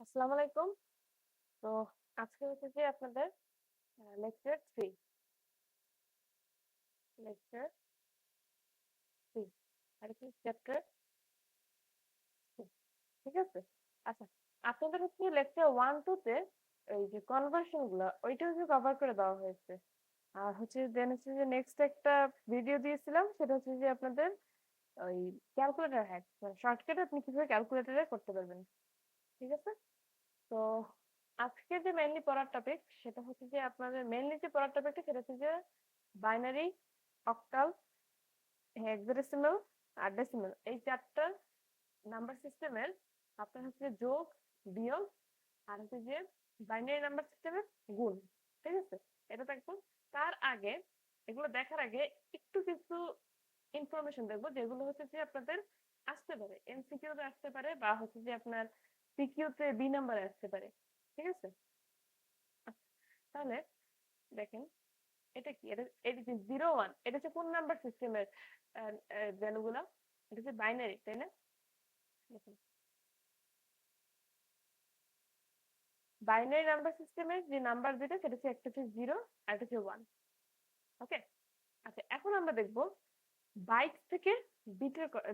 আসসালামু আলাইকুম। তো আজকে হচ্ছে যে আপনাদের লেকচার 3 লেকচার 3 আর কি চ্যাপ্টার 2 ঠিক আছে? আচ্ছা, আপনাদের হচ্ছে লেকচার 1 2 তে এই যে কনভার্সন গুলা ওইটা হচ্ছে কভার করে দেওয়া হয়েছে। আর হচ্ছে দেন হচ্ছে যে নেক্সট একটা ভিডিও দিয়েছিলাম সেটা হচ্ছে যে আপনাদের ওই ক্যালকুলেটর হ্যাক মানে শর্টকাটে আপনি কিভাবে ক্যালকুলেটরে করতে পারবেন। ঠিক আছে? তো আজকে যে মেইনলি পড়ার টপিক সেটা হচ্ছে যে আপনাদের মেইনলি যে পড়ার টপিকটা সেটা হচ্ছে যে বাইনারি, অক্টাল, হেক্সাডেসিমাল আর ডেসিমাল এই চারটা নাম্বার সিস্টেমের আপনার হচ্ছে যোগ, বিয়োগ আর হচ্ছে যে বাইনারি নাম্বার সিস্টেমের গুণ। ঠিক আছে? এটা দেখবো। তার আগে এগুলো দেখার আগে একটু কিছু ইনফরমেশন দেখবো যেগুলো হচ্ছে যে আপনাদের আসতে পারে এমসিকিউ তে আসতে পারে বা হচ্ছে যে আপনার সিকিউ তে বি নাম্বারে আসতে পারে। ঠিক আছে? আচ্ছা, তাহলে দেখেন এটা কি এটা যে 0 1 এটা হচ্ছে কোন নাম্বার সিস্টেমের ভ্যালু গুলা? এটা হচ্ছে বাইনারি, তাই না? দেখুন, বাইনারি নাম্বার সিস্টেমের যে নাম্বার যেটা সেটা হচ্ছে একটা হচ্ছে 0 আর একটা হচ্ছে 1। ওকে, আচ্ছা এখন আমরা দেখবো বাইট থেকে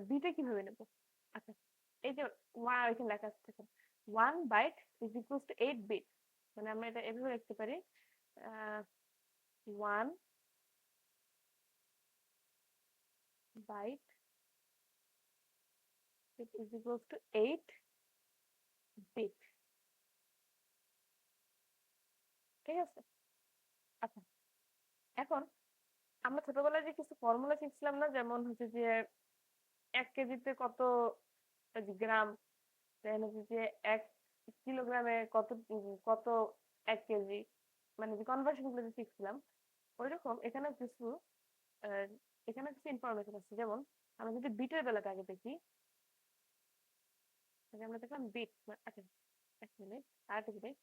বিটে কিভাবে নেব। আচ্ছা, এই যে এখানে লেখা আছে দেখুন, 1 byte is equal to 8 bit. মানে আমরা এটা এভাবে লিখতে পারি, 1 byte is equal to 8 bit. ঠিক আছে? আচ্ছা, এখন আমরা ছোটবেলায় যে কিছু ফর্মুলা শিখছিলাম না, যেমন হচ্ছে যে 1 কেজিতে কত গ্রাম, দেন হচ্ছে যে 1 কিলোগ্রামে কত কত 1 কেজি, মানে যে কনভার্সন গুলো যে শিখছিলাম ওইরকম আহ, এখানে কিছু ইনফরমেশন আছে। যেমন আমরা যদি বিটের বেলাটা আগে দেখি, আগে আমরা দেখলাম বিট। আচ্ছা, 1 মিনিট, আর একটা জিনিস,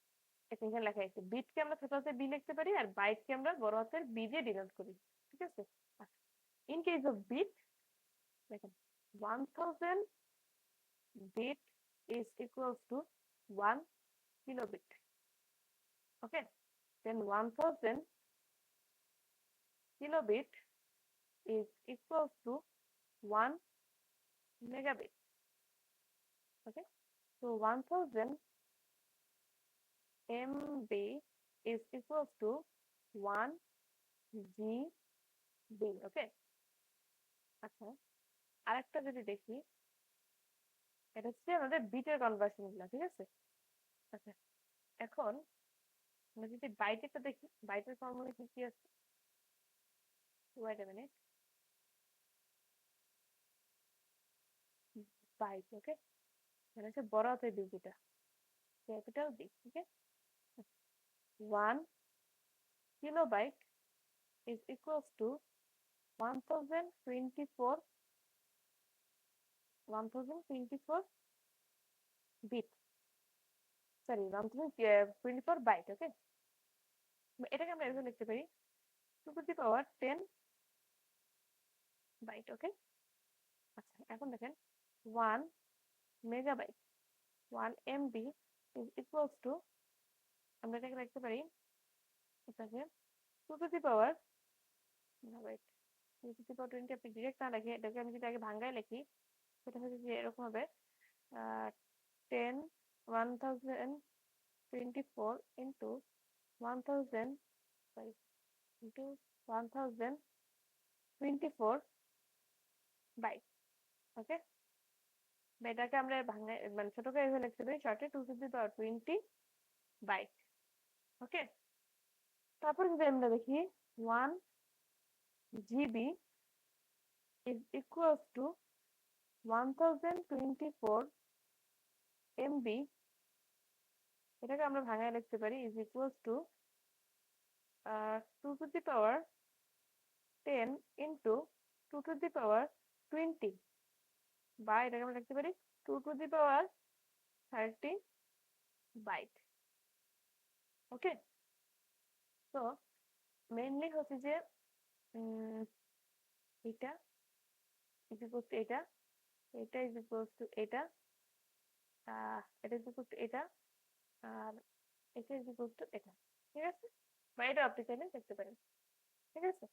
এখানে লেখা আছে বিটকে আমরা ছোট হাতের বি লিখতে পারি আর বাইটকে আমরা বড় হাতের বি দিয়ে ডিনোট করি। ঠিক আছে? ইন কেস অফ বিট, দেখেন 1000 bit is equals to 1 kilobit. Okay, then 1000 kilobit is equals to 1 megabit. Okay, so 1000 MB is equals to 1 GB. Okay, আচ্ছা আরেকটা যদি দেখি, এটা হচ্ছে আমাদের বিটের কনভার্সন গুলা। ঠিক আছে? আচ্ছা, এখন আমরা যদি বাইটেরটা দেখি, বাইটের ফর্মুলা কি কি আছে? Wait a minute, byte. Okay, এটা হচ্ছে বড় হাতের বি, যেটা capital B. Okay, 1 kilobyte is equals to 1024 1024 bit, sorry 1024 byte. Okay, এটাকে আমরা এভাবে লিখতে পারি 2 to the power 10 byte. Okay, আচ্ছা এখন দেখেন 1 megabyte, 1 MB is equals to, আমরা এটাকে লিখতে পারি, এটাকে 2 to the power, না ওয়েট, 2 to the power 20 আপনি ডিরেক্ট না লিখে এটাকে আমি যদি আগে ভাঙ্গায় লিখি সেটা হচ্ছে যে এরকম হবে, 10 1024 into 1000, sorry, into 1024 byte. Okay, এটাকে আমরা ভাঙায় মানে ছোট করে এভাবে লিখতে পারি শর্টে 2 to the power 20 byte. Okay, তারপর যদি আমরা দেখি 1 GB is equals to 1024 MB, এটাকে আমরা ভাঙায় লিখতে পারি is equals to 2 to the power 10 into 2 to the power 20, বা এটাকে আমরা লিখতে পারি 2 to the power 30 byte. Okay, তো মেইনলি হচ্ছে যে উম, এটা ইজ ইকুয়াল টু এটা, এটা ইজ ইকুয়াল টু এটা, এটা ইজ ইকুয়াল টু এটা, আর এটা ইজ ইকুয়াল টু এটা, ঠিক আছে? বা এটা আপনি চাইলে দেখতে পারেন, ঠিক আছে?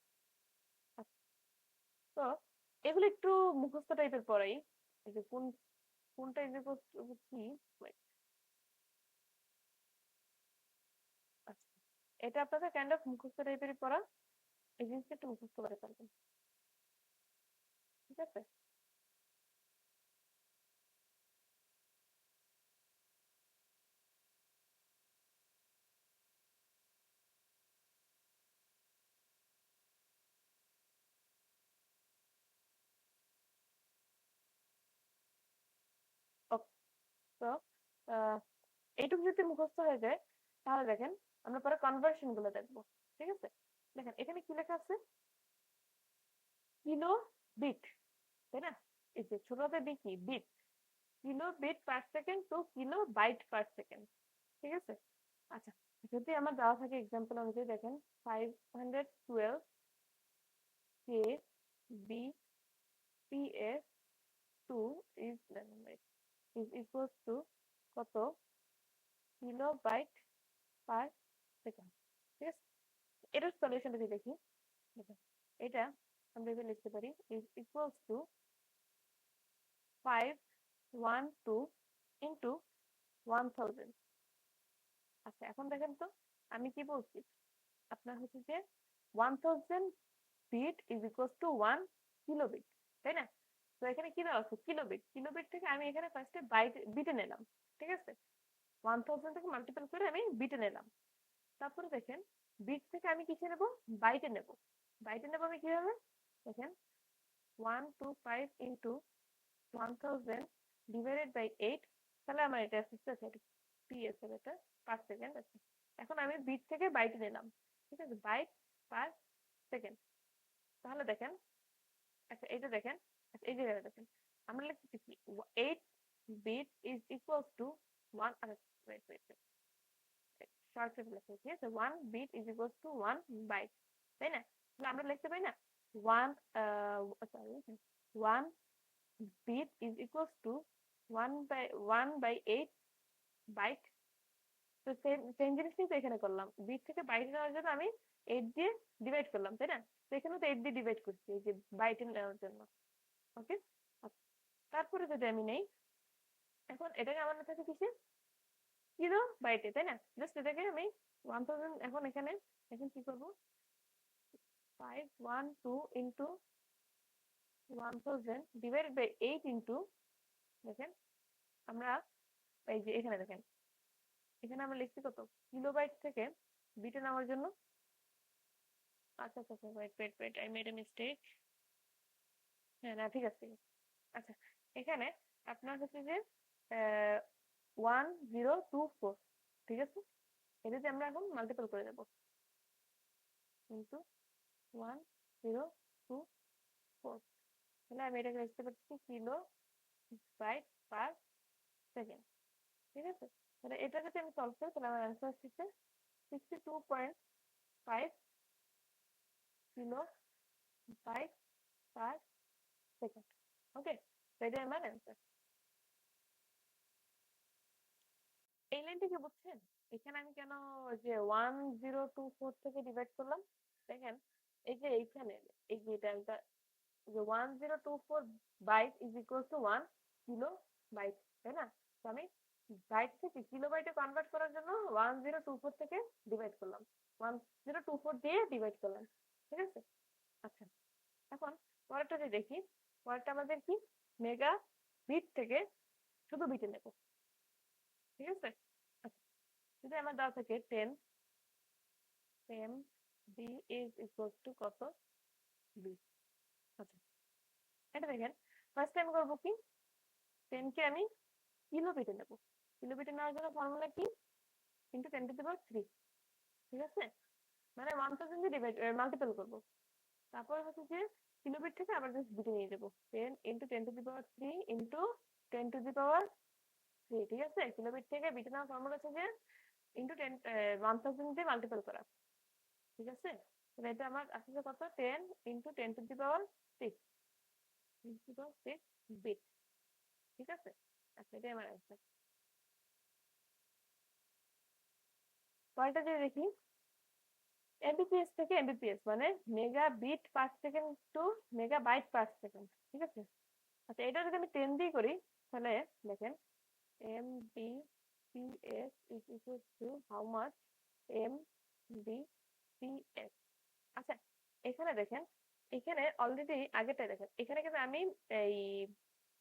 আচ্ছা, তো এগুলো একটু মুখস্থ টাইপের পড়াই। এই যে কোনটা ইজ ইকুয়াল টু কি, wait, আচ্ছা, এটা আপনাদের কাইন্ড অফ মুখস্থ টাইপেরই পড়া। এই জিনিসটা একটু মুখস্থ করে ফেলবেন, ঠিক আছে? ওকে, তো আহ, এইটুকু যদি মুখস্থ হয়ে যায় তাহলে দেখেন আমরা পরে কনভার্সন গুলো দেখবো, ঠিক আছে? দেখেন এখানে কি লেখা আছে, কিলো বিট, তাই না? এই যে ছোটতে বি কি bit, kilo bit per second to kilo byte per second, ঠিক আছে? আচ্ছা, যদি আমার দেওয়া থাকে এক্সাম্পল অনুযায়ী দেখেন 512 K B P S to is is equals to কত কিলো বাইট পার সেকেন্ড, ঠিক আছে? এটার সলিউশন যদি দেখি, দেখেন এটা আমরা এভাবে লিখতে পারি ইজ ইকুয়ালস টু 512 ইন্টু 1000। আচ্ছা, এখন দেখেন তো আমি কি বলছি, আপনার হচ্ছে যে 1000 bit is equals to 1 kilobit, তাই না? তো এখানে কি দেওয়া আছে কিলোবিট, কিলোবিট থেকে আমি এখানে ফার্স্টে বাইট বিটে নিলাম, ঠিক আছে? 1000 থেকে মাল্টিপল করে আমি বিটে নিলাম। তারপরে দেখেন বিট থেকে আমি কিসে নেব, বাইটে নেব। বাইটে নেব আমি কিভাবে, দেখেন 125 ইন্টু 1000 ডিভাইডেড বাই 8, তাহলে আমার এটা আসছে পিএস এর এটা পার সেকেন্ড আছে। এখন আমি বিট থেকে বাইটে নিলাম, ঠিক আছে? Byte per second. তাহলে দেখেন, আচ্ছা এইটা দেখেন, আচ্ছা এই জায়গাটা দেখেন, আমরা লিখতেছি কি 8 বিট ইজ ইকুয়ালস টু 1, আচ্ছা ওয়েট ওয়েট শর্ট করে লিখতে, ঠিক আছে? 1 bit is equals to 1 byte, তাই না? তাহলে আমরা লিখতে পারি না 1 sorry 1 bit is equals to 1 by 8 byte. তো সেম সেম জিনিসটাই তো এখানে করলাম, বিট থেকে বাইট নেওয়ার জন্য আমি 8 দিয়ে ডিভাইড করলাম, তাই না? তো এখানেও তো 8 দিয়ে ডিভাইড করছি এই যে বাইটে নেওয়ার জন্য, ওকে? তারপরে যদি আমি নেই, এখন এটাকে আমার কাছে কিসে কিলো বাইটে, তাই না? জাস্ট এটাকে আমি 1000, এখন এখানে এখন কি করবো, 512 ইন্টু 1000 ডিভাইডেড বাই 8 ইন্টু, দেখেন আমরা এই যে এখানে দেখেন, এখানে আমরা লিখছি কত কিলোবাইট থেকে বিটে নেওয়ার জন্য। আচ্ছা আচ্ছা আচ্ছা wait wait wait I made a mistake. হ্যাঁ না ঠিক আছে, ঠিক আছে। আচ্ছা, এখানে আপনার হচ্ছে যে 1024, ঠিক আছে? এটা যে আমরা এখন মাল্টিপল করে দেবো কিন্তু 1024, তাহলে আমি এটাকে লিখতে পারছি কিলো বাইট পার সেকেন্ড, ঠিক আছে? তাহলে এটা যদি আমি সলভ করি তাহলে আমার অ্যান্সার হচ্ছে 62.5 কিলো বাইট পার সেকেন্ড, ওকে? তো এটাই আমার অ্যান্সার। এই লাইনটা কি বুঝছেন? এখানে আমি কেন যে 1024 থেকে ডিভাইড করলাম, দেখেন এই যে এইখানে এই যে এটা যে 1024 byte is equal to 1 kilo byte, তাই না? তো আমি বাইট থেকে কিলোবাইটে কনভার্ট করার জন্য 1024 থেকে ডিভাইড করলাম, 1024 দিয়ে ডিভাইড করলাম, ঠিক আছে? আচ্ছা, এখন পরেরটা যে দেখি, পরেরটা আমাদের কি মেগা বিট থেকে শুধু বিটে নেব, ঠিক আছে? আচ্ছা, যদি আমার দেওয়া থাকে 10 10 বি ইজ ইকুয়াল টু কত বি, আচ্ছা এটা দেখেন ফার্স্ট টাইম করবো কি 10 কে আমি কিলো বিটে নেব, কিলো বিটে নেওয়ার জন্য ফর্মুলা কি ইন্টু 10⁻³ ঠিক আছে? মানে 1000 দিয়ে ডিভাইড মাল্টিপল করবো, তারপর হচ্ছে যে কিলোবিট থেকে আবার জাস্ট বিটে নিয়ে যাবো 10 ইন্টু 10⁻³ ইন্টু 10⁻3, ঠিক আছে? কিলোবিট থেকে বিটে নেওয়ার ফর্মুলা হচ্ছে যে ইন্টু 1000 দিয়ে মাল্টিপল করা, ঠিক আছে? তাহলে এটা আমার আসলে কত 10 ইন্টু 10⁻6 বিট, ঠিক আছে? আচ্ছা এটাই আমার অ্যান্সার। পরেরটা যদি দেখি এমবিপিএস থেকে এমবিপিএস মানে mega bit per second to mega byte per second, ঠিক আছে? আচ্ছা এটা যদি আমি 10 দিয়ে করি তাহলে দেখেন Mbps is equal two how much Mbps. আচ্ছা এখানে দেখেন, এখানে অলরেডি আগেরটা দেখেন, এখানে কিন্তু আমি এই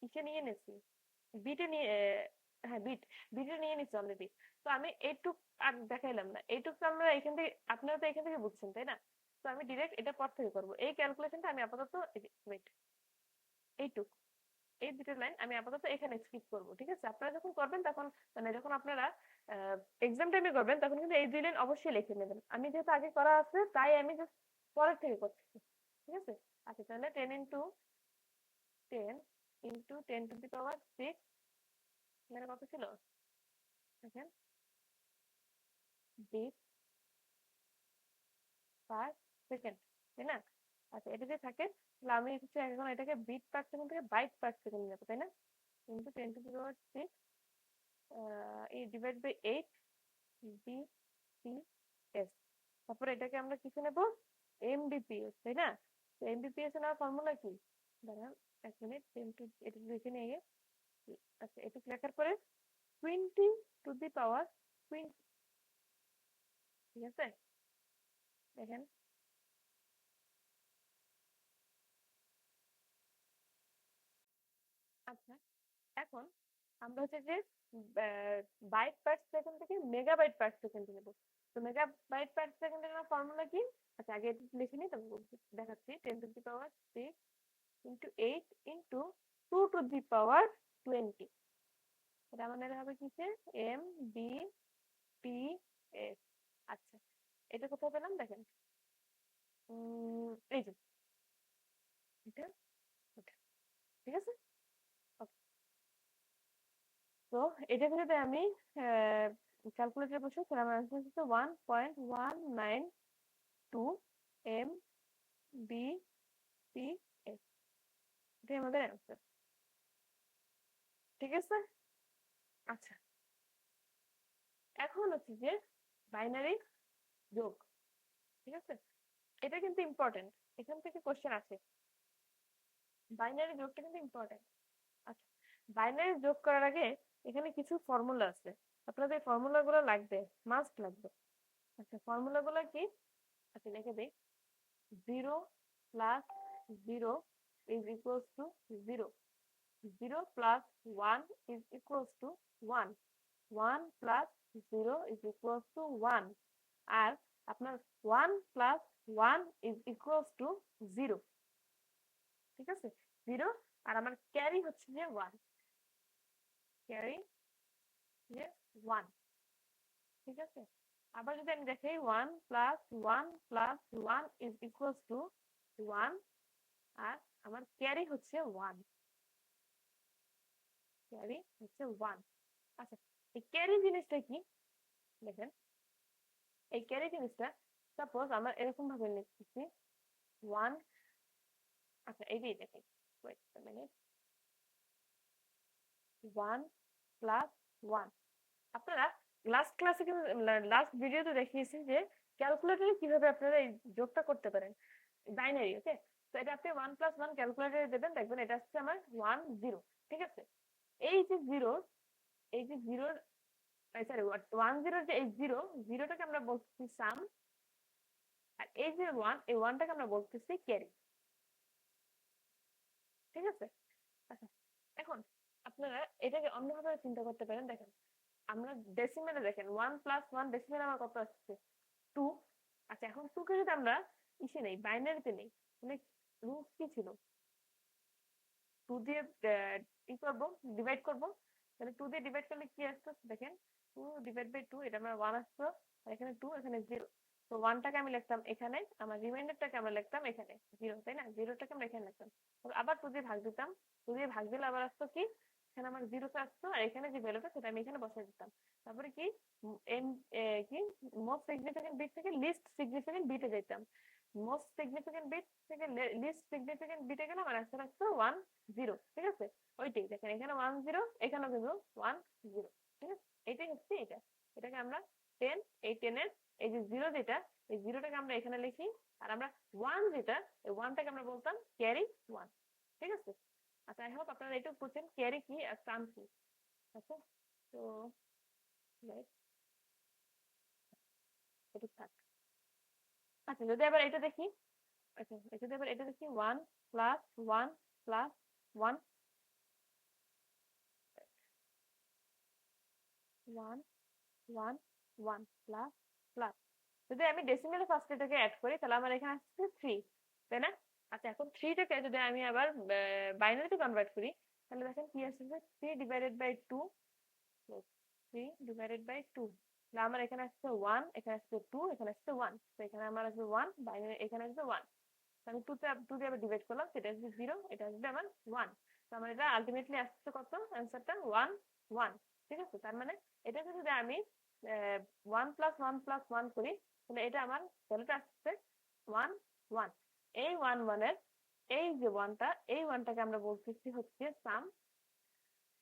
ইসে নিয়ে নিয়েছি, বিটে নিয়ে হ্যাঁ বিটে নিয়ে নিচ্ছি অলরেডি। তো আমি এইটুক আর দেখাইলাম না, এইটুক তো আমরা এখান থেকে, আপনারা তো এখান থেকে বুঝছেন তাই না? তো আমি ডিরেক্ট এটা পর থেকে করবো, এই ক্যালকুলেশনটা আমি আপাতত ওয়েট এইটুক, এই দুটো লাইন আমি আপাতত এখানে স্কিপ করবো, ঠিক আছে? আপনারা যখন করবেন তখন মানে যখন আপনারা এক্সাম টাইমে করবেন তখন কিন্তু এই 2 লাইন অবশ্যই লিখে নেবেন। আমি যেহেতু আগে করা আছে তাই আমি জাস্ট পরের থেকে করছি, ঠিক আছে? আচ্ছা তাহলে 10 into 10 এখানে কত ছিল দেখেন, বিট পার সেকেন্ড, তাই না? আচ্ছা এটা যদি থাকে তাহলে আমি হচ্ছে এখন এটাকে বিট পার সেকেন্ড থেকে বাইট পার সেকেন্ড নেবো, তাই না? ইন্টু 10⁻⁶ এই ডিভাইড বাই 8 বিপিএস, তারপরে এটাকে আমরা কিছু নেব এমবিপিএস, তাই না? তো এমবিপিএস এর ফর্মুলা কি, দাঁড়ান 1 মিনিট, এটা লিখে নিয়ে আচ্ছা এটা লেখার পরে 20⁻20, ঠিক আছে? দেখেন আচ্ছা এখন আমরা হচ্ছে যে বাইট পার সেকেন্ড থেকে মেগাবাইট পার সেকেন্ড নেব। তো মেগাবাইট পার সেকেন্ডের ফর্মুলা কি? আচ্ছা আগে এটা লিখে নিই তারপর দেখাচ্ছি। 10⁻⁶ ইন্টু 8 ইন্টু 2⁻20, এটা আমাদের হবে কিসে এম বি পি এস। আচ্ছা এটা কোথায় পেলাম দেখেন, এই যে এটা ওটা, ঠিক আছে? Okay. তো এটাকে যদি আমি ক্যালকুলেটরে বসে তাহলে আমার আনসার হচ্ছে 1.192 এম বি পি এস, এটাই আমাদের অ্যান্সার, ঠিক আছে? আচ্ছা এখন হচ্ছে যে বাইনারি যোগ, ঠিক আছে? এটা কিন্তু ইম্পর্টেন্ট, এখান থেকে কোশ্চেন আছে, বাইনারি যোগটা কিন্তু ইম্পর্টেন্ট। আচ্ছা বাইনারি যোগ করার আগে এখানে কিছু ফর্মুলা আছে, আপনাদের এই ফর্মুলা গুলো লাগবে, মাস্ট লাগবে। আচ্ছা ফর্মুলা গুলো কি, আচ্ছা লিখে দিই। 0 + 0 is equals to 0, 0 + 1 is equals to 1, 1 + 0 is equals to 1, আর আপনার 1 + 1 is equals to 0, ঠিক আছে? 0 আর আমার ক্যারি হচ্ছে যে 1, ক্যারি যে 1, ঠিক আছে? আবার যদি আমি দেখি 1 + 1 + 1 is equals to 1, আর আমার ক্যারি হচ্ছে 1, ক্যারি হচ্ছে 1। আচ্ছা এই ক্যারি জিনিসটা কি দেখেন, এই ক্যারি জিনিসটা সাপোজ আমরা এরকম ভাবে লিখতেছি 1, আচ্ছা এইটাই দেখেন, ওয়েট আ মিনিট, 1 + 1, আপনারা লাস্ট ক্লাসে কিন্তু লাস্ট ভিডিওতে দেখিয়েছি যে ক্যালকুলেটরে কিভাবে আপনারা এই যোগটা করতে পারেন, বাইনারি, ওকে? তো এটা আপনি 1 + 1 ক্যালকুলেটরে দেবেন, দেখবেন এটা হচ্ছে আমার 1 0, ঠিক আছে? এই যে জিরো, এই যে জিরোর সরি 1 0 যে এই জিরো, জিরোটাকে আমরা বলতেছি সাম, আর এই যে 1, এই 1টাকে আমরা বলতেছি ক্যারি, ঠিক আছে? আচ্ছা এখন আপনারা এটাকে অন্যভাবে চিন্তা করতে পারেন, দেখেন আমরা ডেসিমেলে দেখেন 1 + 1 ডেসিমেলে আমার কত আসছে 2। আচ্ছা এখন 2 কে যদি আমরা ইসে নেই, বাইনারিতে নেই, মানে রুটস কি ছিল, 2 দিয়ে ই করবো, ডিভাইড করবো, তাহলে 2 দিয়ে ডিভাইড করলে কি আসতো দেখেন, 2/2, এটা আমার 1 আসতো, আর এখানে 2, এখানে 0। তো 1টাকে আমি লিখতাম এখানে, আমার রিমাইন্ডারটাকে আমরা লিখতাম এখানে 0, তাই না? 0টাকে আমরা এখানে লিখতাম, আবার 2 দিয়ে ভাগ দিতাম, 2 দিয়ে ভাগ দিলে আবার আসতো কি, এখানে আমার 0 আসতো, আর এখানে যে ভ্যালুটা সেটা আমি এখানে বসাই দিতাম। তারপরে কি এম কি মোস্ট সিগনিফিকেন্ট বিট থেকে লিস্ট সিগনিফিকেন্ট বিটে যেতাম, মোস্ট সিগনিফিকেন্ট বিট থেকে লিস্ট সিগনিফিকেন্ট বিটে গেলে আমার আনসার আসতো 1 0, ঠিক আছে? ওইটাই দেখেন এখানে 1 0, এখানেও কিন্তু 1 0, ঠিক আছে? এটাই হচ্ছে এটা, এটাকে আমরা 10, এই 10 এর এই যে 0 যেটা, এই 0টাকে আমরা এখানে লিখি, আর আমরা 1 যেটা, এই 1টাকে আমরা বলতাম ক্যারি 1। ঠিক আছে? আচ্ছা, আই হোপ আপনারা এটুকু বুঝছেন ক্যারি কি আর সাম কি। আচ্ছা, তো এটুকু থাক। আচ্ছা, যদি আবার এটা দেখি, আচ্ছা যদি আবার এটা দেখি 1 প্লাস 1 প্লাস 1, 1 1 1 প্লাস প্লাস, যদি আমি ডেসিমেলে ফার্স্ট এটাকে অ্যাড করি তাহলে আমার এখানে আসছে 3, তাই না? আচ্ছা, এখন 3টাকে যদি আমি আবার বাইনারিতে কনভার্ট করি তাহলে দেখেন কি আসছে, 3 ডিভাইডেড বাই 2, 3 ডিভাইডেড বাই 2, তাহলে আমার এখানে আসছে 1, এখানে আসছে 2, এখানে আসছে 1, তো এখানে আমার আসবে 1, বাইনারি এখানে আসবে 1। আমি 2 দিয়ে আবার ডিভাইড করলাম, সেটা আসবে 0, এটা আসবে আমার 1। তো আমার এটা আলটিমেটলি আসছে কত, অ্যান্সারটা 1 1। ঠিক আছে? তার মানে এটাকে যদি আমি 1 প্লাস 1 প্লাস 1 করি তাহলে এটা আমার ভ্যালুটা আসছে 1 1। এই 1 1 এর এই যে 1টা, এই 1টাকে আমরা বলতেছি হচ্ছে সাম,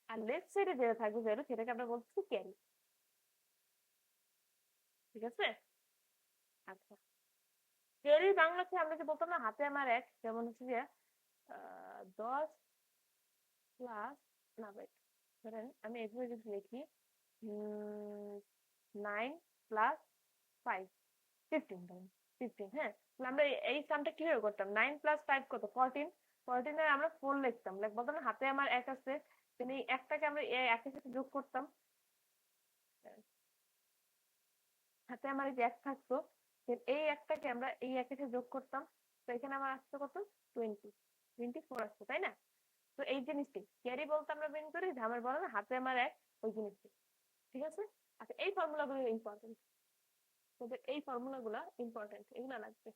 আর লেফট সাইডে যেটা থাকবে ভ্যালু সেটাকে আমরা বলতেছি ক্যারি। ঠিক আছে? আচ্ছা, ক্যারি বাংলাতে আমরা যে বলতাম না হাতে আমার এক, যেমন হচ্ছে যে 10 প্লাস, না ভাই, ধরেন আমি এভাবে যদি লিখি 9 প্লাস 5, 15, ধরেন 15, হ্যাঁ, তাহলে আমরা এই সামটা কিভাবে করতাম, 9 প্লাস 5 কত, 14, 14 এর আমরা 4 লিখতাম, বলতাম না হাতে আমার এক আছে, তাহলে এই একটাকে আমরা এই একের সাথে যোগ করতাম, হাতে আমার এই যে এক থাকতো, এই একটাকে আমরা এই একের সাথে যোগ করতাম, তো এখানে আমার আসছে কত, 20, 24 আসছে, তাই না? তো এই জিনিসটি ক্যারি বলতে আমরা বের করি যে আমার বলে না হাতে আমার এক, ওই জিনিসটি। ঠিক আছে? আচ্ছা, এই ফর্মুলাগুলো ইম্পর্টেন্ট, তোদের এই ফর্মুলাগুলো ইম্পর্টেন্ট, এগুলো লাগবে।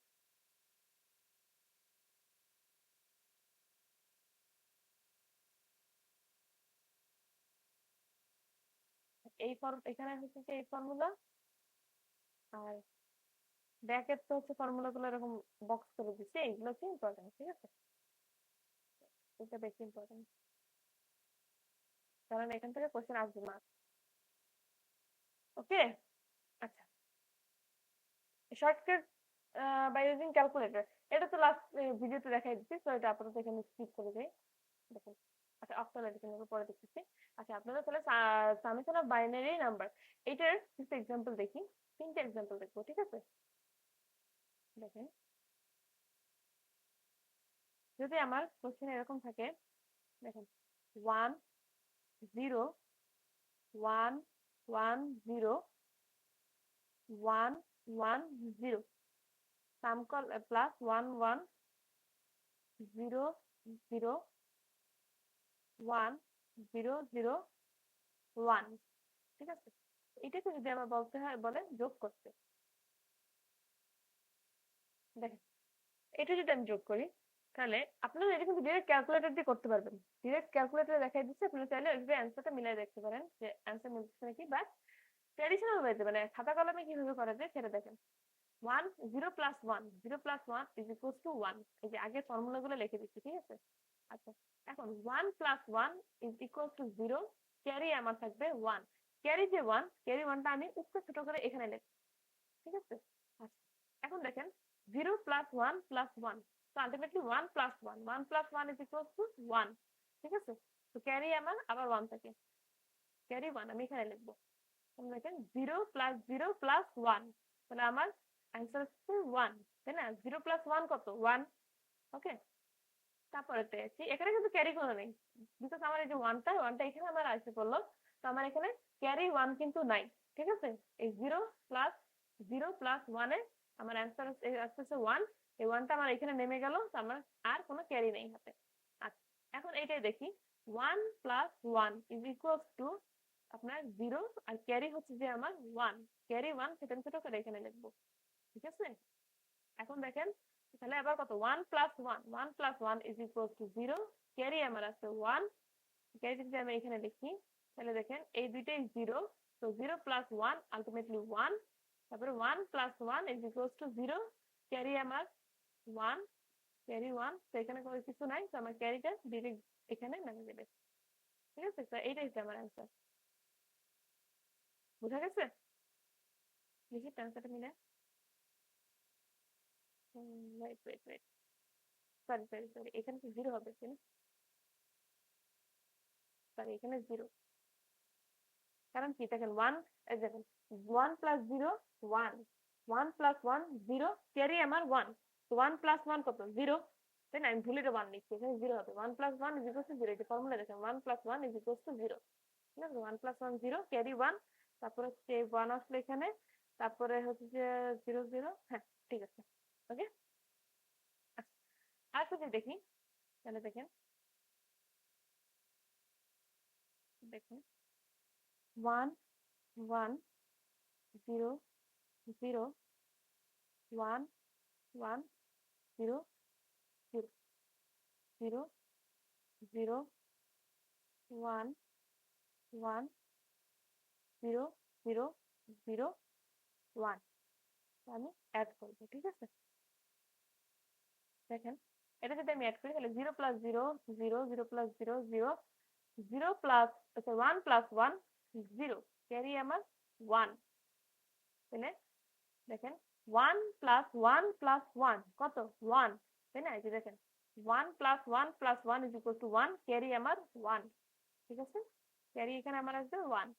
এই ফর্ম এখানে হচ্ছে যে এই ফর্মুলা, আর ব্র্যাকেট তো হচ্ছে ফর্মুলাগুলো এরকম বক্স করে দিচ্ছে, এইগুলো হচ্ছে ইম্পর্টেন্ট। ঠিক আছে? এটা বেশি ইম্পর্টেন্ট, কারণ এখান থেকে কোশ্চেন আসবে না। ওকে? আচ্ছা, শর্টকাট বাই ইউজিং ক্যালকুলেটর, এটা তো লাস্ট ভিডিওতে দেখাই দিচ্ছি, তো এটা আপাতত এখানে স্কিপ করে যাই। দেখুন, আচ্ছা অক্টাল এডিশন পরে দেখতেছি। আচ্ছা, আপনারা তাহলে সামেশন অফ বাইনারি নাম্বার, এটার কিছু এক্সাম্পল দেখি, 3টে এক্সাম্পল দেখবো। ঠিক আছে? দেখেন, যদি আমার কোশ্চেন এরকম থাকে, দেখেন 1 0 1 1 0 1 1 0, সাম কল প্লাস 1 1 0 0 1 0 0 1। ঠিক আছে? এটাকে যদি আমার বলতে হয়, বলে যোগ করতে, দেখেন এটা যদি আমি যোগ করি তাহলে আপনারা এটা কিন্তু ডিরেক্ট ক্যালকুলেটর দিয়ে করতে পারবেন, ডিরেক্ট ক্যালকুলেটরে দেখাই দিচ্ছে, আপনারা চাইলে ওইভাবে অ্যান্সারটা মিলাই দেখতে পারেন যে অ্যান্সার মিলছে নাকি, বা ট্র্যাডিশনাল ওয়েতে মানে খাতা কলমে কিভাবে করা যায় সেটা দেখেন। 1 0 plus 1 0 plus 1 is equals to 1, এই যে আগে ফর্মুলাগুলো লিখে দিচ্ছি। ঠিক আছে? আচ্ছা, এখন 1 plus 1 is equals two 0, carry আমার থাকবে 1, ক্যারি যে 1, ক্যারি 1টা আমি একটু ছোট করে এখানে লিখব। ঠিক আছে? আচ্ছা, এখন দেখেন 0 প্লাস 1 প্লাস 1, তো ultimately 1 plus 1, 1 plus 1 is equals to 1। ঠিক আছে? তো ক্যারি আমার আবার 1 থাকে, ক্যারি 1 আমি এখানে লিখবো। দেখেন 0 প্লাস 0 প্লাস 1, তাহলে আমার অ্যান্সার হচ্ছে 1, তাই না? 0 প্লাস 1 কত, 1। ওকে, তারপরে এখানে কিন্তু ক্যারি কোনো নেই, বিকজ আমার এই যে ওয়ানটা এখানে আমার আসে পড়লো, তো আমার এখানে ক্যারি 1 কিন্তু নাই। ঠিক আছে? এই 0 প্লাস 1 এ আমার অ্যান্সার আসতেছে 1, এই 1টা আমার এখানে নেমে গেল, তো আমার আর কোনো ক্যারি নেই হাতে। আচ্ছা, এখন এইটাই দেখি, 1 প্লাস 1 ইজ ইকুয়ালস টু আপনার 0, আর ক্যারি হচ্ছে যে আমার 1, ক্যারি 1 ছোট ছোট করে এখানে লিখবো। ঠিক আছে? এখন দেখেন, তাহলে আবার কত, 1 plus 1, 1 plus 1 is equals two 0, carry আমার আছে 1, ক্যারি যদি আমি এখানে লিখি তাহলে দেখেন এই দুইটাই 0, তো 0 প্লাস 1 আলটিমেটলি 1, তারপরে 1 plus 1 is equals two 0, carry আমার 1, ক্যারি 1, তো এখানে কোনো কিছু নাই, তো আমার ক্যারিটা ডিরেক্ট এখানে নামিয়ে দেবে। ঠিক আছে? তো এইটাই হচ্ছে আমার অ্যান্সার। বুঝা গেছে? দেখি ট্রান্সফারটা মিলে। ওয়েট, সরি, এখানে তো জিরো হবে, তাই না? সরি, এখানে জিরো। কারণ কি দেখেন, দেখেন 1 + 0 1, 1 + 1 0, ক্যারি আমার 1, তো 1 + 1 কত 0, তাই না? আমি ভুলে 1 লিখছি, এখানে 0 হবে। 1 + 1 = 0, এটা ফর্মুলা দেখেন, 1 + 1 = 0, ঠিক আছে? 1 + 1 0, ক্যারি 1, তারপরে হচ্ছে 1 আসলো এখানে, তারপরে হচ্ছে যে 0 0, হ্যাঁ ঠিক আছে, ওকে। আচ্ছা, আর যদি দেখি, তাহলে দেখেন, দেখুন 1 1 0 0 1 1 0 0 0 0 1 1 0 0 0 1, আমি অ্যাড করবো, ঠিক আছে? দেখেন, এটা যদি আমি অ্যাড করি তাহলে 0 + 0 0, 0 + 0 0, 0 প্লাস, আচ্ছা 1 + 1 0, ক্যারি আমার 1, তাহলে দেখেন 1 + 1 + 1 কত 1, তাই না? এই যে দেখেন 1 + 1 + 1 = 1, ক্যারি আমার 1, ঠিক আছে? ক্যারি এখানে আমার আসবে 1,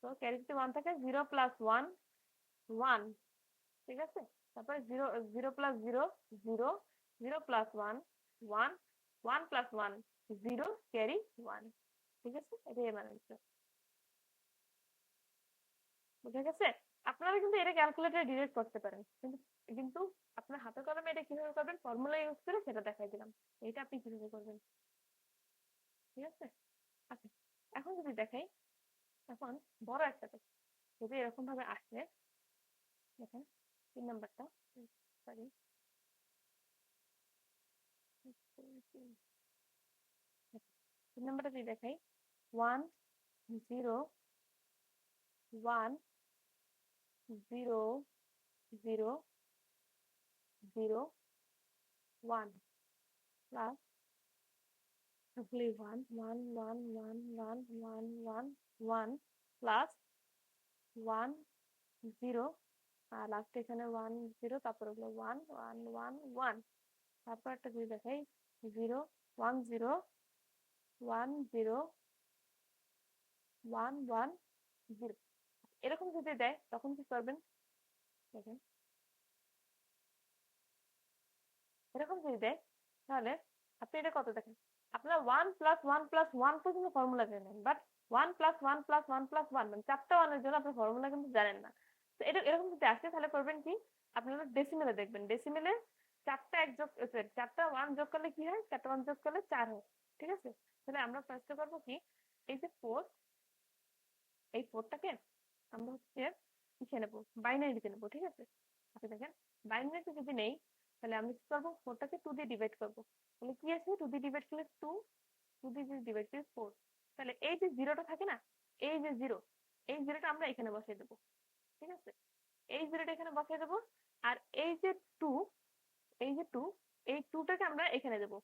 তো ক্যারি যদি 1 থাকে 0 + 1 1, ঠিক আছে? তারপরে 0 0 + 0 0, 0 + 1 1, 1 + 1 0, ক্যারি 1, ঠিক আছে? এটাই আমার অ্যান্সার। বুঝা গেছে? আপনারা কিন্তু এটা ক্যালকুলেটরে ডিরেক্ট করতে পারেন, কিন্তু কিন্তু আপনার হাতে কলমে এটা কিভাবে করবেন ফর্মুলা ইউজ করে সেটা দেখাই দিলাম, এটা আপনি কিভাবে করবেন, ঠিক আছে? আচ্ছা, এখন যদি দেখাই, এখন বড় একটা কথা, যদি এরকম ভাবে আসে, দেখেন 3 নাম্বারটা, সরি 3 নাম্বারটা যদি দেখাই 1 0 1 0 0 0 1 প্লাস, roughly 1 1 1 1 1 1 1 1 প্লাস 1 0, আর লাস্টে এখানে 1 0, তারপরে হলো 1 1 1 1, তারপর একটা যদি দেখাই 0 1 0 1 0 1 1 0, এরকম যদি দেয় তখন কি করবেন? দেখেন, এরকম যদি দেয় তাহলে আপনি এটা কত দেখেন, আপনারা 1 + 1 + 1 পর্যন্ত ফর্মুলা জানেন, বাট 1 + 1 + 1 + 1 মানে 4টা 1 এর জন্য আপনি ফর্মুলা কিন্তু জানেন না। তো এটা এরকম যদি আসে তাহলে করবেন কি, আপনারা ডেসিমেলে দেখবেন, ডেসিমেলে 4টা 1 যোগ, 4টা 1 যোগ করলে কি হয়, 4টা 1 যোগ করলে 4 হয়, ঠিক আছে? তাহলে আমরা ফার্স্টে করবো কি, এই যে 4, এই 4টাকে আমরা হচ্ছে কিসে নেবো, বাইনারিতে নেবো, ঠিক আছে? আচ্ছা দেখেন, বাইনারিতে যদি নেই তাহলে আমি কি করবো, 4টাকে 2 দিয়ে ডিভাইড করবো, তাহলে কি আছে, 2 দিয়ে ডিভাইড করলে 2, 2 দিয়ে যদি ডিভাইড করি 4, তাহলে এই যে জিরোটা থাকে না, এই যে জিরো, এই জিরোটা আমরা এখানে বসিয়ে দেবো, ঠিক আছে? এই জিরোটা এখানে বসিয়ে দেবো, আর এই যে 2, এই যে 2, এই 2টাকে আমরা এখানে দেবো,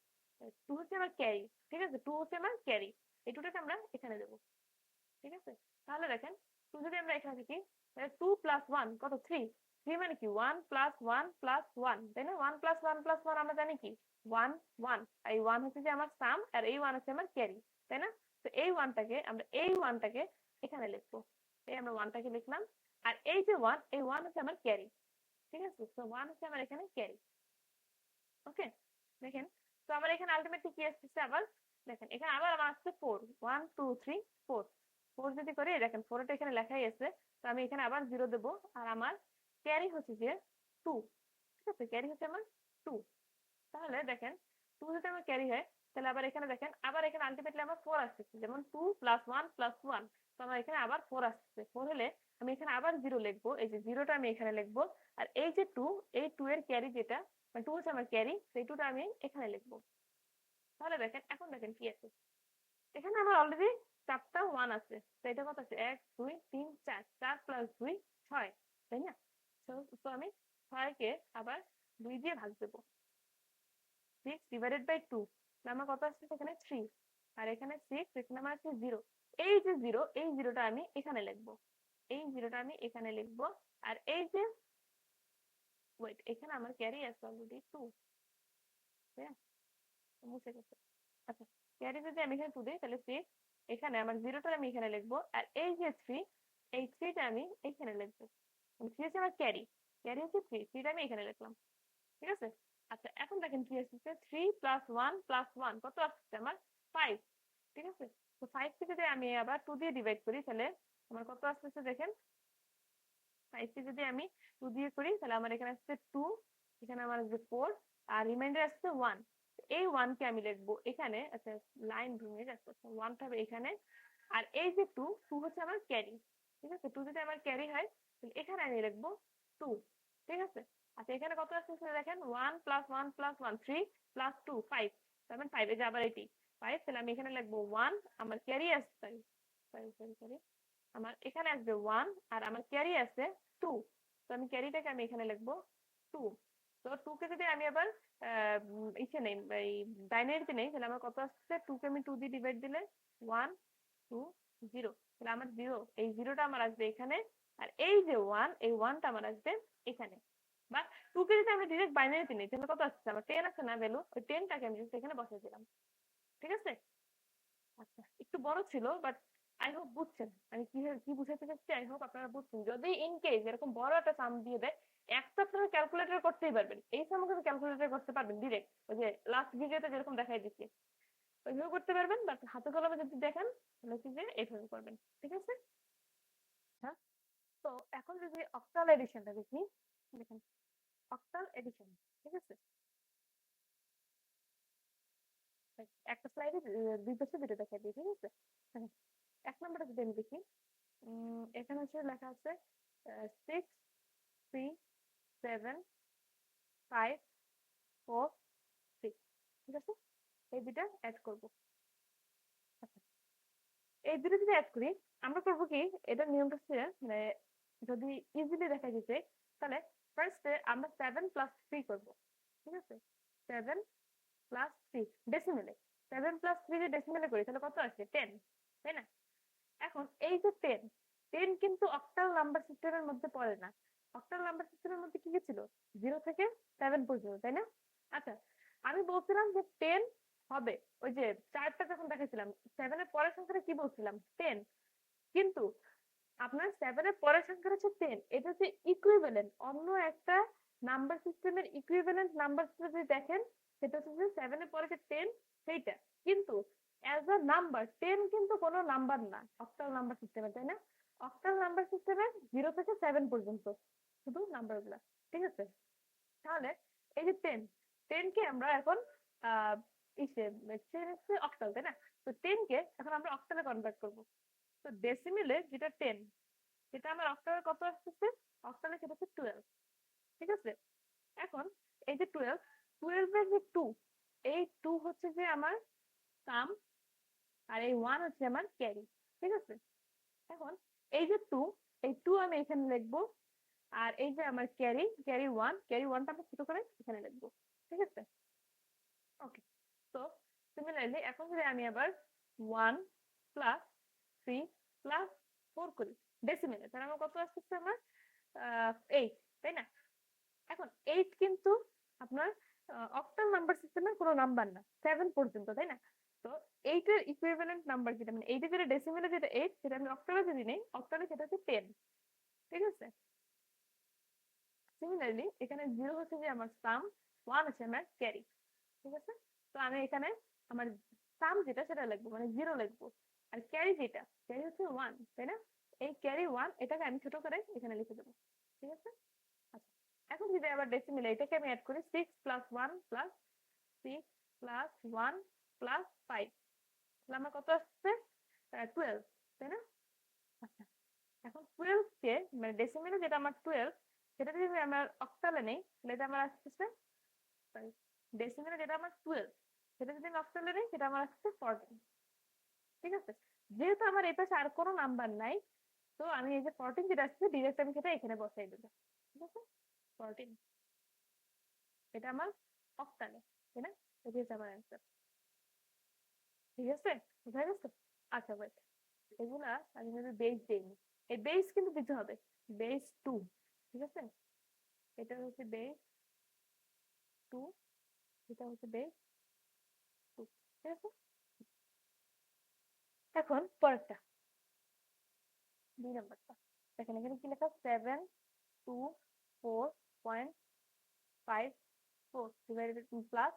2 হচ্ছে আমার ক্যারি, ঠিক আছে? 2 হচ্ছে আমার ক্যারি, এই 2টাকে আমরা এখানে দেবো, ঠিক আছে? তাহলে দেখেন 2 যদি আমরা এখানে থাকি, তাহলে 2 + 1 কত 3, 3 মানে কি 1 + 1 + 1, তাই না? 1 + 1 + 1 আমরা জানি কি 1 1, এই 1 হচ্ছে যে আমার সাম, আর এই 1 হচ্ছে আমার ক্যারি, তাই না? তো এই 1টাকে আমরা, এই 1টাকে এখানে লিখবো, এই আমরা 1টাকে লিখলাম, আর এই যে 1, এই 1 হচ্ছে আমার ক্যারি, ঠিক আছে? তো 1 হচ্ছে আমার এখানে ক্যারি, ওকে। দেখেন, তো আমার এখানে আলটিমেটলি কি আসছে আবার, দেখেন এখানে আবার আমার আসছে 4, 1 2 3 4, 4 যদি করি দেখেন 4 টা এখানে লেখাই আছে, তো আমি এখানে আবার 0 দেব, আর আমার ক্যারি হচ্ছে যে 2, ঠিক আছে? ক্যারি হচ্ছে আমার 2, তাহলে দেখেন 2 যদি আমার ক্যারি হয়, তাহলে আবার এখানে দেখেন, আবার এখানে আলটিমেটলি আমার 4 আসছে, যেমন 2 + 1 + 1, তো আমার এখানে আবার 4 আসছে, 4 হলে আমি এখানে আবার 0 লিখবো, এই যে 0টা আমি এখানে লিখবো, আর এই যে 2, এই 2 এর ক্যারি যেটা, মানে 2 হচ্ছে আমার ক্যারি, সেই 2টা আমি এখানে লিখবো। তাহলে দেখেন, এখন দেখেন কি আছে, এখানে আমার অলরেডি 4টা 1 আছে, তো এটা কত আছে 1 2 3 4, 4 + 2 6, তাই না? তো আমি 6 কে আবার 2 দিয়ে ভাগ দেবো, 6/2, আমার কত আসছে এখানে 3, আর এখানে 6, এখানে আমার আছে 0, এই যে 0, এই 0টা আমি এখানে লিখবো, এই জিরোটা আমি এখানে লিখবো। আর এই যে ওয়েট, এখানে আমার ক্যারি আছে অলরেডি 2, হ্যাঁ মুছে গেছে। আচ্ছা, ক্যারি যদি আমি এখানে 2 দিই তাহলে 6, এখানে আমার জিরোটা আমি এখানে লিখবো। আর এই যে 3, এই 3টা আমি এখানে লিখবো। 3 হচ্ছে আমার ক্যারি, ক্যারি হচ্ছে 3, 3টা আমি এখানে লিখলাম। ঠিক আছে। আচ্ছা, এখন দেখেন কি আসছে, 3 + 1 + 1 কত আসছে আমার 5। ঠিক আছে। তো 5 কে যদি আমি আবার 2 দিয়ে ডিভাইড করি তাহলে আমার কত আসতেছে দেখেন। 5 কে যদি আমি 2 দিয়ে করি তাহলে আমার এখানে আসছে 2, এখানে আমার আসছে 4, আর রিমাইন্ডার আসছে 1। এই 1 কে আমি লিখবো এখানে। আচ্ছা, লাইন ভেঙে যাচ্ছে, 1 টা হবে এখানে। আর এই যে 2, 2 হচ্ছে আমার ক্যারি। ঠিক আছে, 2 যদি আমার ক্যারি হয় তাহলে এখানে আমি লিখবো 2। ঠিক আছে। আচ্ছা, এখানে কত আসছে দেখেন, 1 + 1 + 1 3 + 2 5, তার মানে 5, এই যে আবার এটি 5, তাহলে আমি এখানে লিখবো 1, আমার ক্যারি আসছে, সরি সরি সরি, আমার এখানে আসবে 1 আর আমার ক্যারি আছে 2। তো আমি ক্যারিটাকে আমি এখানে লিখবো 2। তো 2 কে যদি আমি আবার ইসে নেই, এই বাইনারিতে নেই, তাহলে আমার কত আসছে, 2 কে আমি 2 দিয়ে ডিভাইড দিলে 1 2 0, তাহলে আমার 0, এই 0টা আমার আসবে এখানে। আর এই যে 1, এই 1টা আমার আসবে এখানে। বা 2 কে যদি আমি ডিরেক্ট বাইনারিতে নিই তাহলে কত আসছে, আমার 10 আছে না ভ্যালু, ওই 10টাকে আমি জাস্ট এখানে বসিয়ে দিলাম। ঠিক আছে। আচ্ছা, একটু বড় ছিল বাট আই হোপ বুঝছেন আমি কি বুঝাতে চাচ্ছি। আই হোপ আপনারা বুঝছেন। যদি ইন কেস এরকম বড় একটা সাম দিয়ে দেয়, একটা আপনারা ক্যালকুলেটর করতেই পারবেন, এই সামও কিন্তু ক্যালকুলেটর করতে পারবেন ডিরেক্ট, ওই যে লাস্ট ভিডিওতে যেরকম দেখাই দিচ্ছি ওইভাবে করতে পারবেন। বাট হাতে কলমে যদি দেখেন তাহলে কি যে এইভাবে করবেন। ঠিক আছে। হ্যাঁ, তো এখন যদি অক্টাল এডিশনটা দেখি, দেখেন অক্টাল এডিশন। ঠিক আছে, একটা স্লাইডে দুই পাশে দুটো দেখাই দিই। ঠিক আছে। হ্যাঁ, এক নম্বরটা যদি আমি দেখি, এখানে হচ্ছে লেখা আছে 6 3 7 5 4 6। ঠিক আছে, এই দুটা অ্যাড করব। আচ্ছা, এই দুটো যদি অ্যাড করি আমরা করবো কি, এটার নিয়মটা হচ্ছে মানে যদি ইজিলি দেখা যেতে তাহলে ফার্স্টে আমরা 7 + 3 করব। ঠিক আছে, 7 + 3 ডেসিমেলে, 7 + 3 যদি ডেসিমেলে করি তাহলে কত আসে 10, তাই না? এখন এই যে 10, 10 কিন্তু অক্টাল নাম্বার সিস্টেমের মধ্যে পড়ে না। অক্টাল নাম্বার সিস্টেমের মধ্যে কি কি ছিল, 0 থেকে 7 পর্যন্ত, তাই না? আচ্ছা, আমি বলছিলাম যে 10 হবে, ওই যে চার্টটা যখন দেখাছিলাম 7 এর পরের সংখ্যাটা কি বলছিলাম 10, কিন্তু আপনার 7 এর পরের সংখ্যাটা হচ্ছে 10, এটা হচ্ছে ইকুইভ্যালেন্ট অন্য একটা নাম্বার সিস্টেমের ইকুইভ্যালেন্ট নাম্বার সিস্টেম যদি দেখেন সেটা হচ্ছে যে 7 এর পরে যে 10 সেইটা। কিন্তু অ্যাজ আ নাম্বার 10 কিন্তু কোনো নাম্বার না অক্টাল নাম্বার সিস্টেমে, তাই না? অক্টাল নাম্বার সিস্টেমে 0 থেকে 7 পর্যন্ত শুধু নাম্বারগুলা। ঠিক আছে। তাহলে এই যে 10, 10 কে আমরা এখন আহ ইসে অক্টাল, তাই না? তো 10 কে এখন আমরা অক্টালে কনভার্ট করবো। তো ডেসিমেলে যেটা 10, সেটা আমার অক্টালে কত আসতেছে, অক্টালে সেটা হচ্ছে 12। ঠিক আছে। এখন এই যে 12, 12 এর যে 2, এই 2 হচ্ছে যে আমার সাম, আর এই 1 হচ্ছে আমার ক্যারি। ঠিক আছে। এখন এই যে 2, এই 2 আমি এখানে লিখবো। আর এই যে আমার ক্যারি, ক্যারি 1, ক্যারি 1টা আমি ছোট করে এখানে লিখবো। ঠিক আছে। ওকে। তো সিমিলারলি এখন যদি আমি আবার 1 + 3 + 4 করি ডেসিমেলে, তাহলে আমার কত আসতেছে, আমার 8, তাই না? এখন 8 কিন্তু আপনার অক্টাল নাম্বার সিস্টেমের কোনো নাম্বার না 7 পর্যন্ত, তাই না? তো 8 এর ইকুইভ্যালেন্ট নাম্বার যেটা, মানে 8 এর যেটা ডেসিমেলে যেটা 8, সেটা আমি অক্টালে যদি নেই, অক্টালে সেটা হচ্ছে 10। ঠিক আছে। সিমিলারলি এখানে 0 হচ্ছে যে আমার সাম, 1 হচ্ছে আমার ক্যারি। ঠিক আছে। তো আমি এখানে আমার সাম যেটা সেটা লিখবো, মানে 0 লিখবো। আর ক্যারি যেটা, ক্যারি হচ্ছে 1, তাই না? এই ক্যারি 1 এটাকে আমি ছোট করে এখানে লিখে দেবো। ঠিক আছে। আচ্ছা, এখন যদি আবার ডেসিমেলে এটাকে আমি অ্যাড করি 6 + 1 + 6 + 1 + 5, তাহলে আমার কত আসছে 12, তাই না? আচ্ছা, এখন 12 কে মানে ডেসিমেলে যেটা আমার 12, সেটা যদি আমার অক্টালে নেই তাহলে এটা আমার আসতেছে, সরি, ডেসিমেলে যেটা আমার 12, সেটা যদি আমি অক্টালে নেই সেটা আমার আসছে 14। ঠিক আছে। যেহেতু আমার এই পাশে আর কোনো নাম্বার নাই, তো আমি এই যে 14 যেটা আসছে ডিরেক্ট আমি সেটা এখানে বসাই দেবো। ঠিক আছে। 14, এটা আমার অক্টালে, তাই না? এটা হচ্ছে আমার অ্যান্সার। ঠিক আছে, বুঝা গেছে? আচ্ছা ওয়েট, এগুলা আমি যদি বেস দিই, এই বেস কিন্তু দিতে হবে, বেস 2, ঠিক আছে? এটা হচ্ছে বেস 2, এটা হচ্ছে বেস 2, ঠিক আছে? এখন পরেরটা 2 নাম্বারটা দেখেন, এখানে কি লেখা 724.54 ডিভাইডেড প্লাস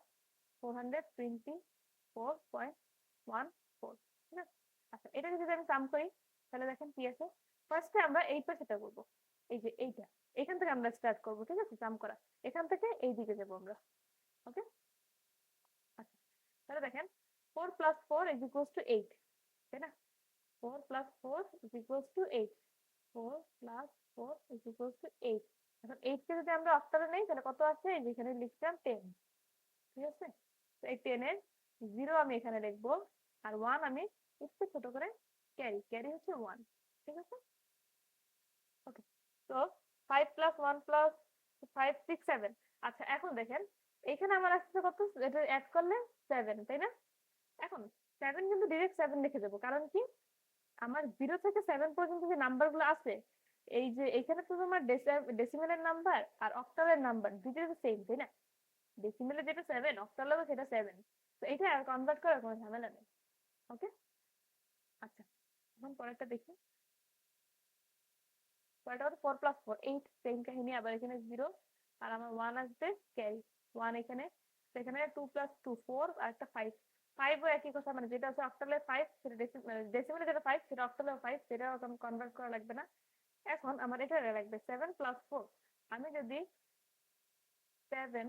424.14, ঠিক আছে? আচ্ছা, এটাকে যদি আমি সাম করি তাহলে দেখেন কি আছে। ফার্স্টে আমরা এই পাশেটা করব, এই যে এইটা, এখান থেকে আমরা স্টার্ট করব, ঠিক আছে? সাম করা এখান থেকে এই দিকে যাব আমরা। ওকে, আচ্ছা, তাহলে দেখেন 4 + 4 = 8, তাই না? 4 + 4 = 8, 4 + 4 = 8। এখন 8 কে যদি আমরা অক্টালে নেই তাহলে কত আছে? যেখানে লিখলাম 10, ঠিক আছে? তো এই 10 এর 0 আমি এখানে লিখবো, আর 1 আমি একটু ছোট করে ক্যারি, ক্যারি হচ্ছে 1, ঠিক আছে? ওকে, তো 5 + 1 + 5 6 7। আচ্ছা, এখন দেখেন এখানে আমার আসছে কত? এটা অ্যাড করলে 7, তাই না? এখন 7 কিন্তু ডিরেক্ট 7 লিখে দেবো, কারণ কি আমার 0 থেকে 7 পর্যন্ত যে নাম্বারগুলো আছে, এই যে এখানে তো তোমার ডেসিমেলের নাম্বার আর অক্টালের নাম্বার দুটোই তো সেম, তাই না? ডেসিমেলে যেটা 7, অক্টালেও সেটা 7, তো এটা কনভার্ট করার কোনো ঝামেলা নেই। ওকে, আচ্ছা, এখন পরেরটা দেখি। পরেরটা হচ্ছে 4 + 4 8, সেম কাহিনী, আবার এখানে 0 আর আমার 1 আসবে ক্যারি 1 এখানে। তো এখানে 2 + 2 4 আর একটা 5, 5 ও একই কথা, মানে যেটা আছে অক্টালে 5 সেটা ডেসিমেলে যেটা 5 সেটা অক্টালেও 5, সেটা কনভার্ট করা লাগবে না। এখন আমার এটা লাগবে 7 + 4। আমি যদি 7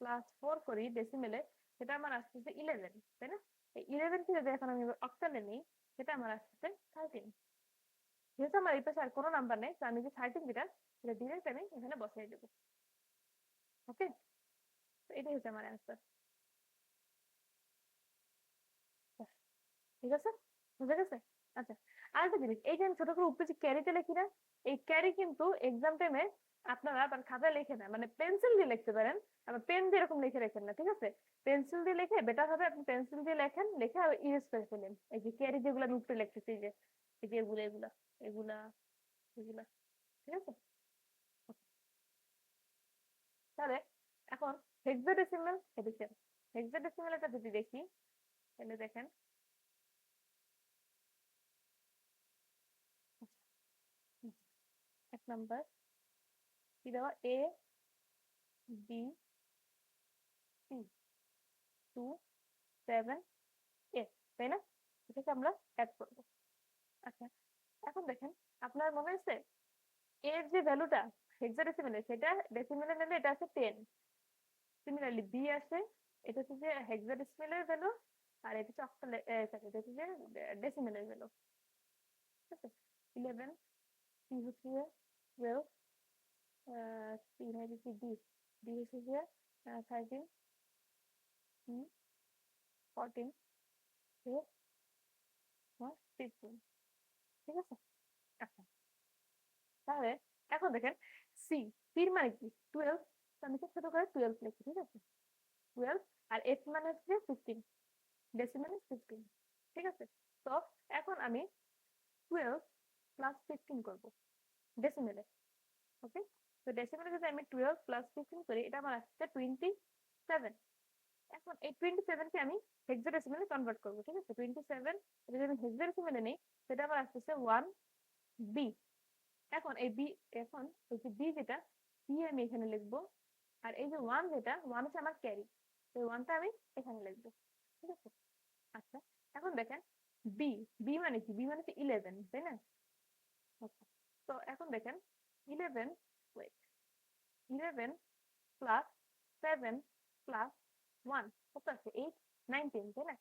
+ 4 করি ডেসিমেলে, সেটা আমার আসতেছে 11, তাই না? এই 11 কে যদি এখন আমি অক্টালে নিই, সেটা আমার আসতেছে 13। যেহেতু আমার এই পাশে আর কোনো নাম্বার নেই, তো আমি যে 13 যেটা, সেটা ডিরেক্ট আমি এখানে বসাই দেবো। ওকে, তো এটাই হচ্ছে আমার অ্যান্সার। ঠিক আছে, বুঝা গেছে? আচ্ছা, আরেকটা জিনিস, এই যে আমি ছোট করে উপরে যে ক্যারিটা লিখি না, এই ক্যারি কিন্তু এক্সাম টাইমে আপনারা তার খাতায় লিখে না, মানে পেন্সিল দিয়ে লিখতে পারেন, আবার পেন দিয়ে এরকম লিখে রাখেন না, ঠিক আছে? পেন্সিল দিয়ে লিখে বেটার হবে, আপনি পেন্সিল দিয়ে লেখেন, লিখে আর ইরেজ করে ফেলেন। এই যে ক্যারি যেগুলো আমি উপরে লিখতেছি, এই যে এগুলা এগুলা এগুলা এগুলা, ঠিক আছে? তাহলে এখন হেক্সাডেসিমাল এডিশন, হেক্সাডেসিমাল এটা যদি দেখি তাহলে দেখেন 1 নাম্বার কি দেওয়া, A B C 2 7 S, তাই না? এটাকে আমরা অ্যাড করবো। আচ্ছা, এখন দেখেন আপনার মনে আছে এর যে ভ্যালুটা হেক্সাডেসিমেলে, সেটা ডেসিমেলে নিলে এটা আছে 10। সিমিলারলি বি আছে, এটা হচ্ছে যে হেক্সাডেসিমেলের ভ্যালু, আর এটা হচ্ছে অক্টালে সরি, এটা হচ্ছে যে ডেসিমেলের ভ্যালু, ঠিক আছে? 11, সি হচ্ছে যে 12, সি হচ্ছে ডি, ডি হচ্ছে যে 13, সি 14, এ 15, ঠিক আছে? আচ্ছা, তাহলে এখন দেখেন সি, সির মানে কি 12, আমি খুব ছোট করে 12 লিখি, ঠিক আছে? 12, আর এস মানে হচ্ছে 15, ডেসিমেলে 15, ঠিক আছে? তো এখন আমি 12 + 15 করব ডেসিমেলে। ওকে, তো ডেসিমেলে যদি আমি 12 + 15 করি, এটা আমার আসছে 27। এখন এই 27 কে আমি হেক্সাডেসিমেলে কনভার্ট করব, ঠিক আছে? 27 যদি আমি হেক্সাডেসিমেলে নেই, সেটা আমার আসতেছে 1 বি। এখন এই বি, এখন এই যে বি যেটা, বি আমি এখানে লিখবো, আর এই যে 1 যেটা, 1 হচ্ছে আমার ক্যারি, এই 1টা আমি এখানে লিখবো, ঠিক আছে? আচ্ছা, এখন দেখেন বি, বি মানে কি? বি মানে হচ্ছে 11, তাই না? আচ্ছা, তো এখন দেখেন 11, ওয়েট, 11 + 7 + 1 কত আছে? 8 19, তাই না?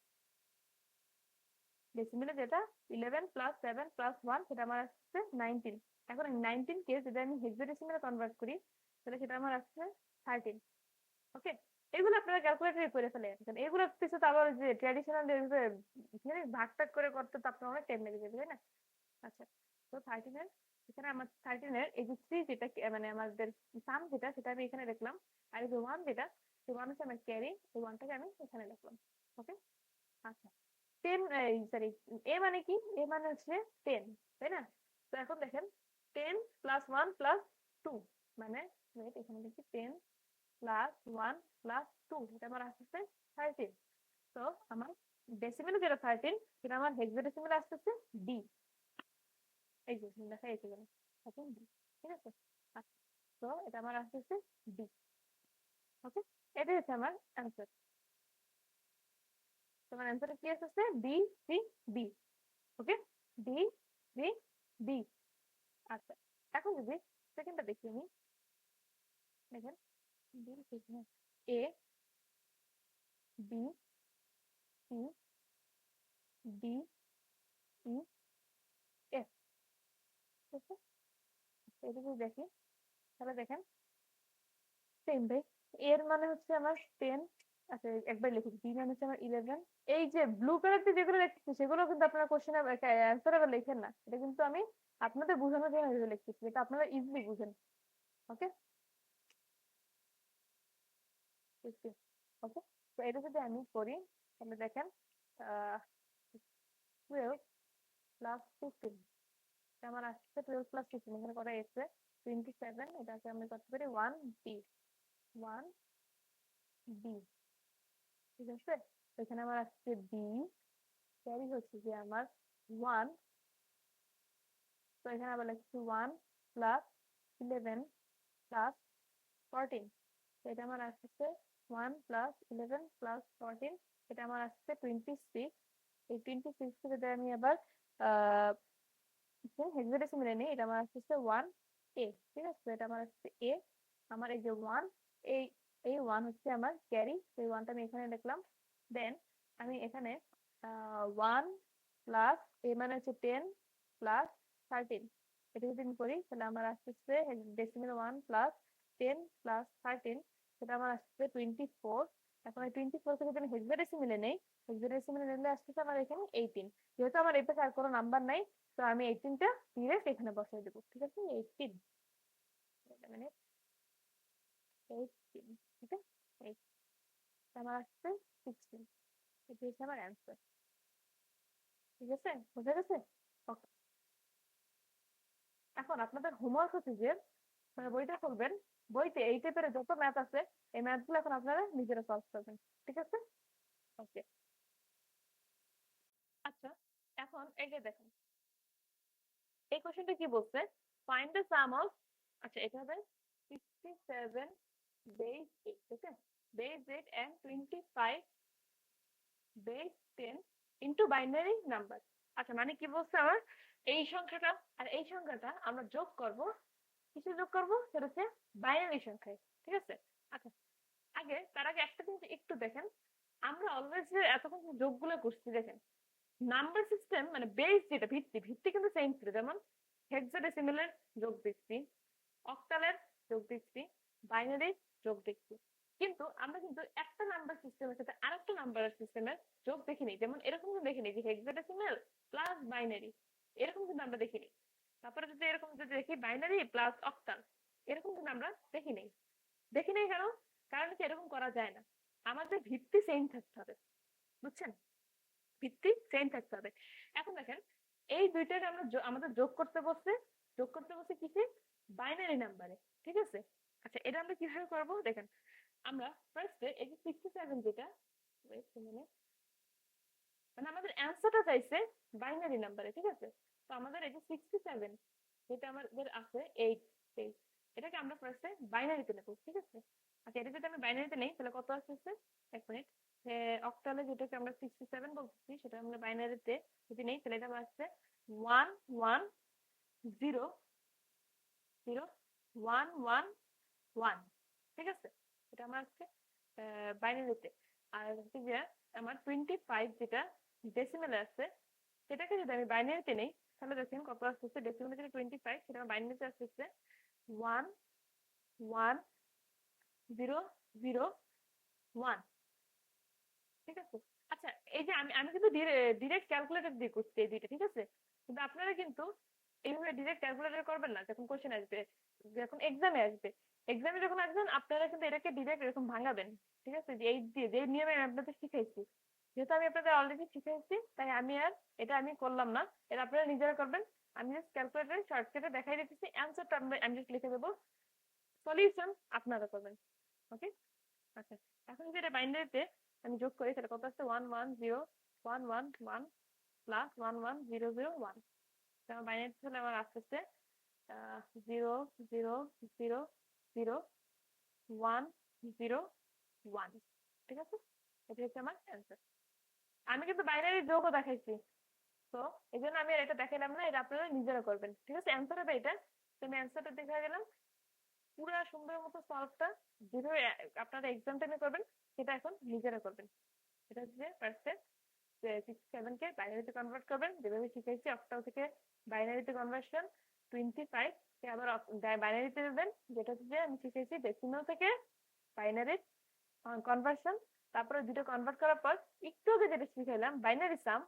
ডেসিমেলে যেটা 11 + 7 + 1, সেটা আমার আসছে 19। এখন এই 19 কে যদি আমি হেক্সাডেসিমেলে কনভার্ট করি, তাহলে সেটা আমার আসছে 13। ওকে, এগুলো আপনারা ক্যালকুলেটরে করে ফেলেন, কারণ এগুলোর পিছনে তো আবার যে ট্র্যাডিশনাল ভাগ টাগ করে করতে তো আপনার অনেক টাইম লেগে যাবে, তাই না? আচ্ছা, তো 13 এর এখানে আমার 13 এর এই যে 3 যেটা মানে আমাদের সাম যেটা, সেটা আমি এখানে লিখলাম, আর এই যে 1 যেটা, সেই 1 হচ্ছে আমার ক্যারি, এই 1টাকে আমি এখানে লিখলাম। ওকে, আচ্ছা, 10, এই সরি, এ মানে কি? এ মানে হচ্ছে 10, তাই না? তো এখন দেখেন 10 প্লাস 1 প্লাস 2 মানে ওয়েট এখানে দেখি 10 প্লাস 1 প্লাস 2 এটা আমার আসতেছে 13। তো আমার ডেসিমেলে যেটা 13 সেটা আমার হেক্সাডেসিমেলে আসতেছে ডি। এই যে দেখা যাচ্ছে কেন এখন ডি, ঠিক আছে। তো এটা আমার আসতেছে ডি। ওকে, এটা হচ্ছে আমার অ্যান্সার। তোমার অ্যান্সার কি আসছে? D C D. Okay, D C D. আচ্ছা, এখন যদি সেকেন্ডটা দেখি আমি, দেখেন A B C D E F. ঠিক আছে, এটা যদি দেখি তাহলে দেখেন সেম ভাই। এর মানে হচ্ছে আমার 10। আচ্ছা একবার লিখি, বি মানে হচ্ছে আমার 11। এই যে ব্লু কালার দিয়ে যেগুলো লিখতেছি সেগুলো কিন্তু আপনারা কোশ্চেনে অ্যান্সার আবার লেখেন না, এটা কিন্তু আমি আপনাদের বোঝানোর জন্য এভাবে লিখতেছি, এটা আপনারা ইজিলি বুঝেন। ওকে ওকে, তো এটা যদি আমি করি তাহলে দেখেন 12 প্লাস 15 আমার আসছে 12 প্লাস 15 এখানে করা এসছে 27। এটাকে আমি করতে পারি 1 বি 1 বি। ঠিক আছে, তো এখানে আমার আসছে বি, ক্যারি হচ্ছে যে আমার 1। তো এখানে আবার লিখছি 1 প্লাস 11 প্লাস 14। তো এটা আমার আসছে 1 প্লাস 11 প্লাস 14, এটা আমার আসছে 26। এই 26 কে যদি আমি আবার হেক্সাডেসিমেলে নেই, এটা আমার আসছে 1 এ। ঠিক আছে, এটা আমার আসছে এ। আমার এই যে 1, এই এই 1 হচ্ছে আমার ক্যারি, এই 1টা আমি এখানে লিখলাম। দেন আমি এখানে 1 প্লাস এ মানে হচ্ছে 10 প্লাস 13, এটা যদি আমি করি তাহলে আমার আসতেছে ডেসিমেল 1 প্লাস 10 প্লাস 13, সেটা আমার আসছে 24। এখন এই 24 কে যদি আমি হেক্সাডেসিমেলে নেই, হেক্সাডেসিমেলে নিলে আসতেছে আমার এখানে 18। যেহেতু আমার এই পাশে আর কোনো নাম্বার নাই, তো আমি 18টা ডিরেক্ট এখানে বসাই দেবো। ঠিক আছে, 18 মানে 18, ঠিক আছে। আমার আসছে 16, এটা হচ্ছে আমার অ্যান্সার। ঠিক আছে, বুঝা গেছে? ওকে, এখন আপনাদের হোমওয়ার্ক হচ্ছে যে মানে বইটা খুলবেন, বইতে এই টাইপের যত ম্যাথ আছে এই ম্যাথগুলো এখন আপনারা নিজেরা সলভ করবেন। ঠিক আছে, ওকে। আচ্ছা, এখন এই যে দেখেন এই কোশ্চেনটা কি বলছে, ফাইন্ড দ্য সাম অফ, আচ্ছা এটা হবে 67 বেস 8, ঠিক আছে, base 8 and 25 base 10 into binary number. আচ্ছা মানে কি বলছে আমার, এই সংখ্যাটা আর এই সংখ্যাটা আমরা যোগ করব, কিসে যোগ করব, সেটা হচ্ছে বাইনারি সংখ্যায়। ঠিক আছে, আচ্ছা আগে তার আগে একটা জিনিস একটু দেখেন, আমরা অলওয়েজ যে এতক্ষণ যে যোগগুলো করছি দেখেন, নাম্বার সিস্টেম মানে বেস যেটা ভিত্তি, ভিত্তি কিন্তু সেম ছিল, যেমন হেক্সাডেসিমেলের যোগ দিচ্ছি, অক্টালের যোগ দিচ্ছি, বাইনারি যোগ দিচ্ছি। কিন্তু আমরা কিন্তু একটা নাম্বার সিস্টেমের সাথে আরেকটা নাম্বার সিস্টেমের যোগ দেখিনি, যেমন এরকম কিন্তু দেখিনি যে হেক্সাডেসিমেল প্লাস বাইনারি, এরকম কিন্তু আমরা দেখিনি। তারপরে যদি এরকম যদি দেখি বাইনারি প্লাস অক্টাল, এরকম কিন্তু আমরা দেখিনি। দেখিনি কেন? কারণ কি এরকম করা যায় না, আমাদের ভিত্তি সেম থাকতে হবে, বুঝছেন? ভিত্তি সেম থাকতে হবে। এখন দেখেন এই দুইটাকে আমরা আমাদের যোগ করতে বসছে, যোগ করতে বসছে কিসে, বাইনারি নাম্বারে। ঠিক আছে, আচ্ছা এটা আমরা কিভাবে করব দেখেন, আমরা ফার্স্টে এই যে 67 যেটা, মানে মানে আমাদের অ্যান্সারটা চাইছে বাইনারি নাম্বারে। ঠিক আছে, তো আমাদের এই যে 67 যেটা আমাদের আছে 8, এটাকে আমরা ফার্স্টে বাইনারিতে নেব। ঠিক আছে, আচ্ছা এটা যদি আমি বাইনারিতে নেই তাহলে কত আসছে, এক মিনিট, অক্টালে যেটাকে আমরা 67 বলতেছি সেটা আমরা বাইনারিতে যদি নেই তাহলে এটা আসছে 1 1 0 0 1 1 1। ঠিক আছে, এটা আমার হচ্ছে বাইনারিতে। আর হচ্ছে যে আমার 25 যেটা ডেসিমেলে আছে, সেটাকে যদি আমি বাইনারিতে নেই তাহলে দেখেন কত আসছে, ডেসিমেলে যেটা 25 সেটা আমার বাইনারিতে আসছে 1 1 0 0 1। ঠিক আছে, আচ্ছা এই যে আমি আমি কিন্তু ডিরেক্ট ক্যালকুলেটর দিয়ে করছি এই দুইটা। ঠিক আছে, কিন্তু আপনারা কিন্তু এইভাবে ডিরেক্ট ক্যালকুলেটর করবেন না, যখন কোশ্চেন আসবে, যখন এক্সামে আসবে, এক্সামে যখন আসবেন আপনারা কিন্তু এটাকে ডিরেক্ট এরকম ভাঙাবেন। ঠিক আছে, যে এই দিয়ে যে নিয়মে আমি আপনাদের শিখাইছি, যেহেতু আমি আপনাদের অলরেডি শিখাইছি তাই আমি আর এটা আমি করলাম না, এটা আপনারা নিজেরা করবেন। আমি জাস্ট ক্যালকুলেটরে শর্টকাটে দেখাই দিতেছি, অ্যান্সারটা আমি জাস্ট লিখে দেবো, সলিউশন আপনারা করবেন। ওকে, আচ্ছা এখন যেটা বাইনারিতে আমি যোগ করি সেটা কত আসছে, 1101111 প্লাস 11001। আমার বাইনারিতে হলে আমার আসতেছে 0000101। ঠিক আছে, এটা হচ্ছে আমার অ্যান্সার। আমি কিন্তু বাইনারি যোগও দেখাইছি, তো এই জন্য আমি আর এটা দেখাইলাম না, এটা আপনারা নিজেরা করবেন। ঠিক আছে, অ্যান্সার হবে এটা। তো আমি অ্যান্সারটা দেখা গেলাম পুরা সুন্দর মতো সলভটা যেভাবে আপনারা এক্সাম টাইমে করবেন সেটা এখন নিজেরা করবেন। এটা হচ্ছে পার্সেন্ট 67 কে বাইনারিতে কনভার্ট করবেন যেভাবে শিখাইছি। অক্টাল থেকে বাইনারিতে কনভার্সন, 25 কে আবার বাইনারিতে দেবেন যেটা হচ্ছে আমি শিখাইছি ডেসিমাল থেকে বাইনারি কনভার্সন। তারপরে দুটো কনভার্ট করার পর একটু আগে যেটা শিখাইলাম বাইনারি সাম,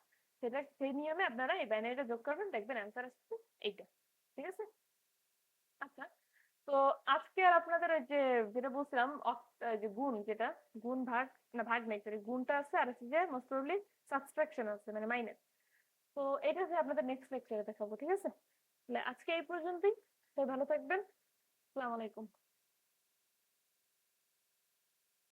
সেটা সেই নিয়মে আপনারা এই বাইনারিটা যোগ করবেন, দেখবেন অ্যান্সার আসছে এইটা। ঠিক আছে, আচ্ছা তো আজকে আর আপনাদের ওই যে যেটা বলছিলাম যে গুণ, যেটা গুণ ভাগ, না ভাগ নেই সরি, গুণটা আছে আর হচ্ছে যে মোস্ট প্রবাবলি সাবট্রাকশন আছে মানে মাইনাস। তো এটা যে আপনাদের নেক্সট লেকচারে দেখাবো। ঠিক আছে, তাহলে আজকে এই পর্যন্তই, সবাই ভালো থাকবেন, আসসালামু আলাইকুম।